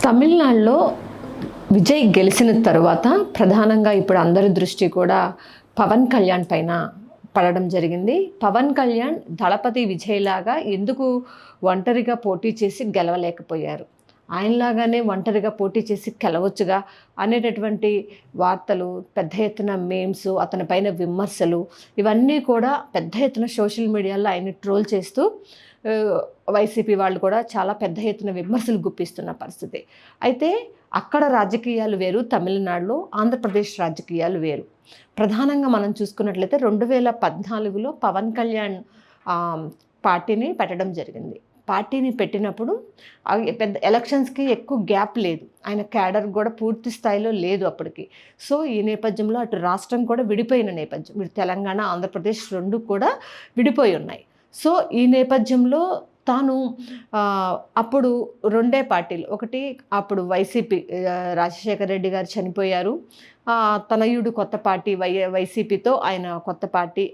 తమిళనాడులో విజయ్ గెలిచిన తరువాత ప్రధానంగా ఇప్పుడు అందరి దృష్టి కూడా పవన్ కళ్యాణ్ పైన పడడం జరిగింది. పవన్ కళ్యాణ్ దళపతి విజయ్ లాగా ఎందుకు ఒంటరిగా పోటీ చేసి గెలవలేకపోయారు, ఆయనలాగానే ఒంటరిగా పోటీ చేసి గెలవచ్చుగా అనేటటువంటి వార్తలు, పెద్ద ఎత్తున మేమ్స్, అతని పైన విమర్శలు, ఇవన్నీ కూడా పెద్ద ఎత్తున సోషల్ మీడియాలో ఆయన ట్రోల్ చేస్తూ వైసీపీ వాళ్ళు కూడా చాలా పెద్ద ఎత్తున విమర్శలు గుప్పిస్తున్న పరిస్థితి. అయితే అక్కడ రాజకీయాలు వేరు, తమిళనాడులో ఆంధ్రప్రదేశ్ రాజకీయాలు వేరు. ప్రధానంగా మనం చూసుకున్నట్లయితే 2014లో పవన్ కళ్యాణ్ పార్టీని పెట్టడం జరిగింది. పార్టీని పెట్టినప్పుడు పెద్ద ఎలక్షన్స్కి ఎక్కువ గ్యాప్ లేదు, ఆయన క్యాడర్ కూడా పూర్తి స్థాయిలో లేదు అప్పటికి. సో ఈ నేపథ్యంలో అటు రాష్ట్రం కూడా విడిపోయిన నేపథ్యం, ఇటు తెలంగాణ ఆంధ్రప్రదేశ్ రెండు కూడా విడిపోయి ఉన్నాయి. సో ఈ నేపథ్యంలో తాను అప్పుడు రెండే పార్టీలు, ఒకటి అప్పుడు వైసీపీ, రాజశేఖర రెడ్డి గారు చనిపోయారు, తనయుడు కొత్త పార్టీ వైసీపీతో ఆయన కొత్త పార్టీ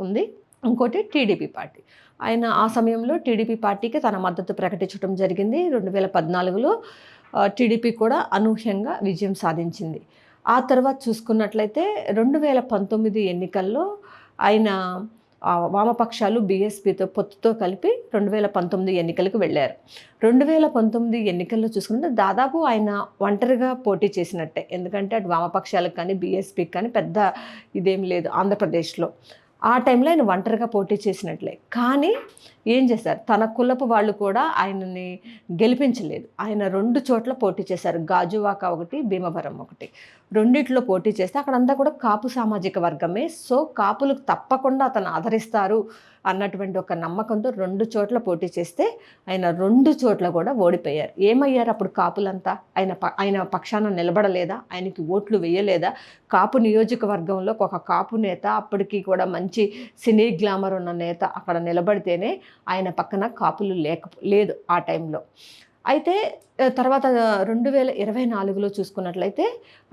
ఉంది, ఇంకోటి టీడీపీ పార్టీ. ఆయన ఆ సమయంలో టీడీపీ పార్టీకి తన మద్దతు ప్రకటించడం జరిగింది. 2014లో టీడీపీ కూడా అనూహ్యంగా విజయం సాధించింది. ఆ తర్వాత చూసుకున్నట్లయితే 2019 ఎన్నికల్లో ఆయన వామపక్షాలు బీఎస్పీతో పొత్తుతో కలిపి 2019 ఎన్నికలకు వెళ్ళారు. 2019 ఎన్నికల్లో చూసుకుంటే దాదాపు ఆయన ఒంటరిగా పోటీ చేసినట్టే, ఎందుకంటే అటు వామపక్షాలకు కానీ బీఎస్పీకి కానీ పెద్ద ఇదేం లేదు ఆంధ్రప్రదేశ్లో. ఆ టైంలో ఆయన ఒంటరిగా పోటీ చేసినట్లే. కానీ ఏం చేశారు, తన కులపు వాళ్ళు కూడా ఆయనని గెలిపించలేదు. ఆయన 2 చోట్ల పోటీ చేశారు, గాజువాక ఒకటి, భీమవరం ఒకటి. రెండిట్లో పోటీ చేస్తే అక్కడంతా కూడా కాపు సామాజిక వర్గమే. సో కాపులకు తప్పకుండా అతను ఆదరిస్తారు అన్నటువంటి ఒక నమ్మకంతో 2 చోట్ల పోటీ చేస్తే ఆయన 2 చోట్ల కూడా ఓడిపోయారు. ఏమయ్యారు అప్పుడు కాపులంతా? ఆయన పక్షాన నిలబడలేదా? ఆయనకి ఓట్లు వేయలేదా? కాపు నియోజకవర్గంలో ఒక కాపు నేత, అప్పటికి కూడా మంచి సినీ గ్లామర్ ఉన్న నేత అక్కడ నిలబడితేనే ఆయన పక్కన కాపులు లేదు ఆ టైంలో. అయితే తర్వాత 2024లో చూసుకున్నట్లయితే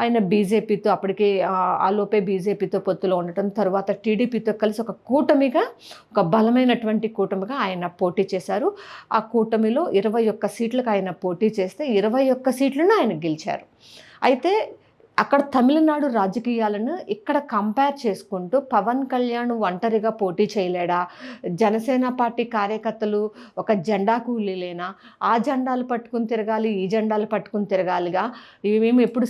ఆయన బీజేపీతో, అప్పటికే ఆలోపే బీజేపీతో పొత్తులో ఉండటం, తర్వాత టీడీపీతో కలిసి ఒక కూటమిగా, ఒక బలమైనటువంటి కూటమిగా ఆయన పోటీ చేశారు. ఆ కూటమిలో 21 సీట్లకు ఆయన పోటీ చేస్తే 21 సీట్లను ఆయన గెలిచారు. అయితే అక్కడ తమిళనాడు రాజకీయాలను ఇక్కడ కంపేర్ చేసుకుంటూ పవన్ కళ్యాణ్ ఒంటరిగా పోటీ చేయలేడా, జనసేన పార్టీ కార్యకర్తలు ఒక జెండా కూలీలేనా, ఆ జెండాలు పట్టుకుని తిరగాలి, ఈ జెండాలు పట్టుకుని తిరగాలిగా, మేము ఎప్పుడు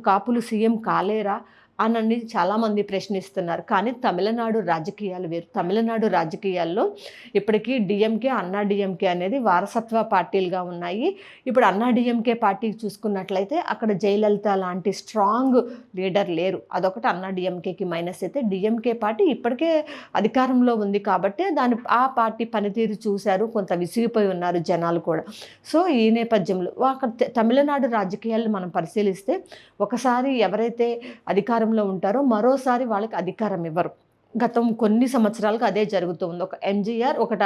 కాపులు సీఎం కాలేరా అని చాలామంది ప్రశ్నిస్తున్నారు. కానీ తమిళనాడు రాజకీయాలు వేరు. తమిళనాడు రాజకీయాల్లో ఇప్పటికీ డిఎంకే, అన్నా డిఎంకే అనేది వారసత్వ పార్టీలుగా ఉన్నాయి. ఇప్పుడు అన్నా డిఎంకే పార్టీ చూసుకున్నట్లయితే అక్కడ జయలలిత లాంటి స్ట్రాంగ్ లీడర్ లేరు, అదొకటి అన్నా డిఎంకేకి మైనస్. అయితే డిఎంకే పార్టీ ఇప్పటికే అధికారంలో ఉంది కాబట్టి ఆ పార్టీ పనితీరు చూశారు, కొంత విసిగిపోయి ఉన్నారు జనాలు కూడా. సో ఈ నేపథ్యంలో అక్కడ తమిళనాడు రాజకీయాలను మనం పరిశీలిస్తే ఒకసారి ఎవరైతే అధికారంలో ఉంటారో మరోసారి వాళ్ళకి అధికారం ఇవ్వరు. గతం కొన్ని సంవత్సరాలుగా అదే జరుగుతుంది. ఒక ఎంజీఆర్, ఒకట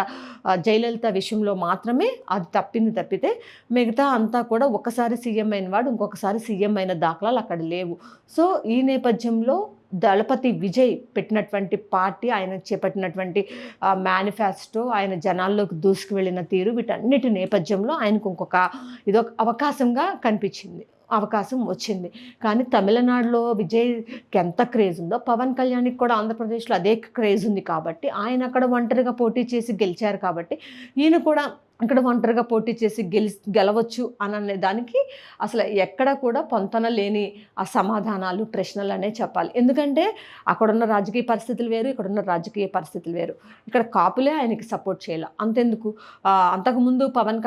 జయలలిత విషయంలో మాత్రమే అది తప్పితే మిగతా అంతా కూడా ఒకసారి సీఎం అయిన వాడు ఇంకొకసారి సీఎం అయిన దాఖలాలు అక్కడ లేవు. సో ఈ నేపథ్యంలో దళపతి విజయ్ పెట్టినటువంటి పార్టీ, ఆయన చేపట్టినటువంటి మేనిఫెస్టో, ఆయన జనాల్లోకి దూసుకు వెళ్ళిన తీరు, వీటన్నిటి నేపథ్యంలో ఆయనకు ఇదొక అవకాశంగా కనిపించింది, అవకాశం వచ్చింది. కానీ తమిళనాడులో విజయ్కి ఎంత క్రేజ్ ఉందో పవన్ కళ్యాణ్కి కూడా ఆంధ్రప్రదేశ్లో అదే క్రేజ్ ఉంది. కాబట్టి ఆయన అక్కడ ఒంటరిగా పోటీ చేసి గెలిచారు. కాబట్టి ఈయన కూడా అక్కడ ఒంటరిగా పోటీ చేసి గెలవచ్చు అనే దానికి అసలు ఎక్కడ కూడా పొంతన లేని సమాధానాలు, ప్రశ్నలు అనే చెప్పాలి. ఎందుకంటే అక్కడున్న రాజకీయ పరిస్థితులు వేరు, ఇక్కడున్న రాజకీయ పరిస్థితులు వేరు. ఇక్కడ కాపులే ఆయనకి సపోర్ట్ చేయాలి. అంతెందుకు, అంతకుముందు పవన్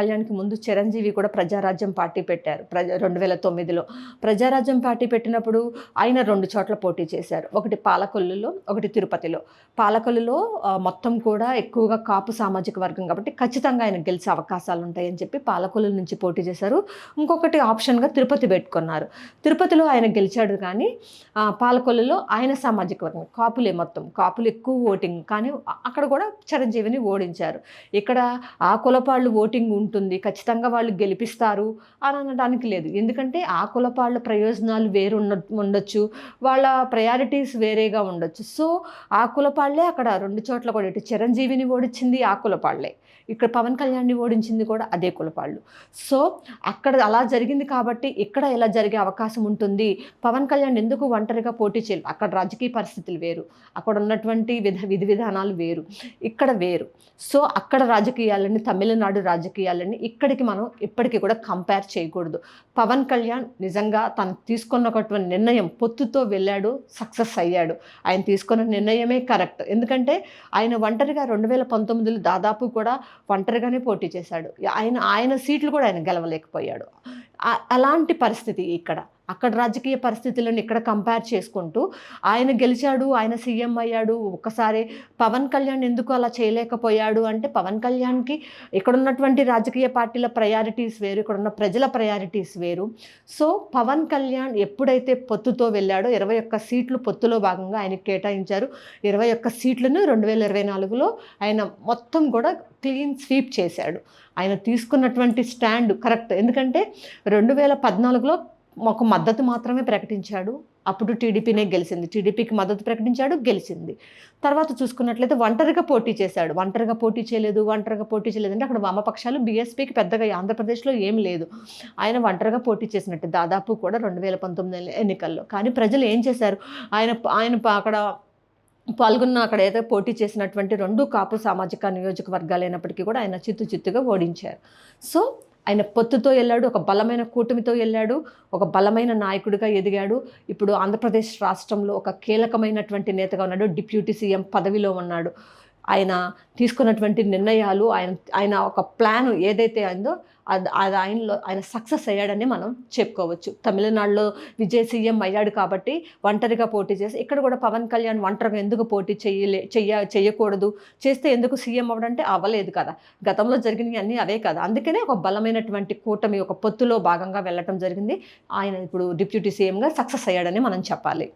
కళ్యాణ్కి ముందు చిరంజీవి కూడా ప్రజారాజ్యం పార్టీ పెట్టారు 2009లో. ప్రజారాజ్యం పార్టీ పెట్టినప్పుడు ఆయన 2 చోట్ల పోటీ చేశారు, ఒకటి పాలకొల్లులో, ఒకటి తిరుపతిలో. పాలకొల్లులో మొత్తం కూడా ఎక్కువగా కాపు సామాజిక వర్గం కాబట్టి ఖచ్చితంగా ఆయన గెలిచే అవకాశాలు ఉంటాయని చెప్పి పాలకొల్లు నుంచి పోటీ చేశారు. ఇంకొకటి ఆప్షన్గా తిరుపతి పెట్టుకున్నారు. తిరుపతిలో ఆయన గెలిచాడు, కానీ పాలకొల్లులో ఆయన సామాజిక వర్గం కాపులే, మొత్తం కాపులు ఎక్కువ ఓటింగ్, కానీ అక్కడ కూడా చిరంజీవిని ఓడించారు. ఇక్కడ ఆ కులపాళ్ళు ఓటింగ్ ఉంటుంది, ఖచ్చితంగా వాళ్ళు గెలిపిస్తారు అని అనడానికి లేదు. ఎందుకంటే ఆ కులపాళ్ళ ప్రయోజనాలు వేరు ఉండొచ్చు, వాళ్ళ ప్రయారిటీస్ వేరేగా ఉండొచ్చు. సో ఆ కులపాళ్ళే అక్కడ 2 చోట్ల కూడా, ఇటు చిరంజీవిని ఓడించింది ఆ కులపాళ్ళే, ఇక్కడ పవన్ కళ్యాణ్ని ఓడించింది కూడా అదే కులపాళ్ళు. సో అక్కడ అలా జరిగింది కాబట్టి ఇక్కడ ఎలా జరిగే అవకాశం ఉంటుంది. పవన్ కళ్యాణ్ ఎందుకు ఒంటరిగా పోటీ చేయలేదు, అక్కడ రాజకీయ పరిస్థితులు వేరు, అక్కడ ఉన్నటువంటి విధి విధానాలు వేరు, ఇక్కడ వేరు. సో అక్కడ రాజకీయాలని, తమిళనాడు రాజకీయాలని ఇక్కడికి మనం ఇప్పటికీ కూడా కంపేర్ చేయకూడదు. పవన్ కళ్యాణ్ నిజంగా తను తీసుకున్నటువంటి నిర్ణయం, పొత్తుతో వెళ్ళాడు, సక్సెస్ అయ్యాడు. ఆయన తీసుకున్న నిర్ణయమే కరెక్ట్. ఎందుకంటే ఆయన ఒంటరిగా 2019లో దాదాపు కూడా ఒంటరిగానే పోటీ చేశాడు. ఆయన సీట్లు కూడా ఆయన గెలవలేకపోయాడు. అలాంటి పరిస్థితి ఇక్కడ. అక్కడ రాజకీయ పరిస్థితులను ఇక్కడ కంపేర్ చేసుకుంటూ ఆయన గెలిచాడు, ఆయన సీఎం అయ్యాడు. ఒక్కసారి పవన్ కళ్యాణ్ ఎందుకు అలా చేయలేకపోయాడు అంటే, పవన్ కళ్యాణ్కి ఇక్కడ ఉన్నటువంటి రాజకీయ పార్టీల ప్రయారిటీస్ వేరు, ఇక్కడ ఉన్న ప్రజల ప్రయారిటీస్ వేరు. సో పవన్ కళ్యాణ్ ఎప్పుడైతే పొత్తుతో వెళ్ళాడో 21 సీట్లు పొత్తులో భాగంగా ఆయనకి కేటాయించారు. 21 సీట్లను 2024లో ఆయన మొత్తం కూడా క్లీన్ స్వీప్ చేశాడు. ఆయన తీసుకున్నటువంటి స్టాండ్ కరెక్ట్. ఎందుకంటే 2014లో ఒక మద్దతు మాత్రమే ప్రకటించాడు. అప్పుడు టీడీపీనే గెలిచింది. టీడీపీకి మద్దతు ప్రకటించాడు, గెలిచింది. తర్వాత చూసుకున్నట్లయితే ఒంటరిగా పోటీ చేశాడు. ఒంటరిగా పోటీ చేయలేదు అంటే అక్కడ వామపక్షాలు బీఎస్పీకి పెద్దగా ఆంధ్రప్రదేశ్లో ఏం లేదు. ఆయన ఒంటరిగా పోటీ చేసినట్టు దాదాపు కూడా 2019 ఎన్నికల్లో. కానీ ప్రజలు ఏం చేశారు, ఆయన అక్కడ అక్కడ ఏదో పోటీ చేసినటువంటి 2 కాపు సామాజిక నియోజకవర్గాలు అయినప్పటికీ కూడా ఆయన చిత్తుగా ఓడించారు. సో ఆయన పొత్తుతో వెళ్ళాడు, ఒక బలమైన కూటమితో వెళ్ళాడు, ఒక బలమైన నాయకుడిగా ఎదిగాడు. ఇప్పుడు ఆంధ్రప్రదేశ్ రాష్ట్రంలో ఒక కీలకమైనటువంటి నేతగా ఉన్నాడు, డిప్యూటీ సీఎం పదవిలో ఉన్నాడు. ఆయన తీసుకున్నటువంటి నిర్ణయాలు, ఆయన ఒక ప్లాన్ ఏదైతే అయిందో అది ఆయన సక్సెస్ అయ్యాడని మనం చెప్పుకోవచ్చు. తమిళనాడులో విజయ్ సీఎం అయ్యాడు కాబట్టి ఒంటరిగా పోటీ చేసి, ఇక్కడ కూడా పవన్ కళ్యాణ్ ఒంటరిగా ఎందుకు పోటీ చేయకూడదు, చేస్తే ఎందుకు సీఎం అవ్వడంటే అవ్వలేదు కదా. గతంలో జరిగినవి అన్నీ అవే కదా. అందుకనే ఒక బలమైనటువంటి కూటమి, ఒక పొత్తులో భాగంగా వెళ్ళటం జరిగింది. ఆయన ఇప్పుడు డిప్యూటీ సీఎంగా సక్సెస్ అయ్యాడని మనం చెప్పాలి.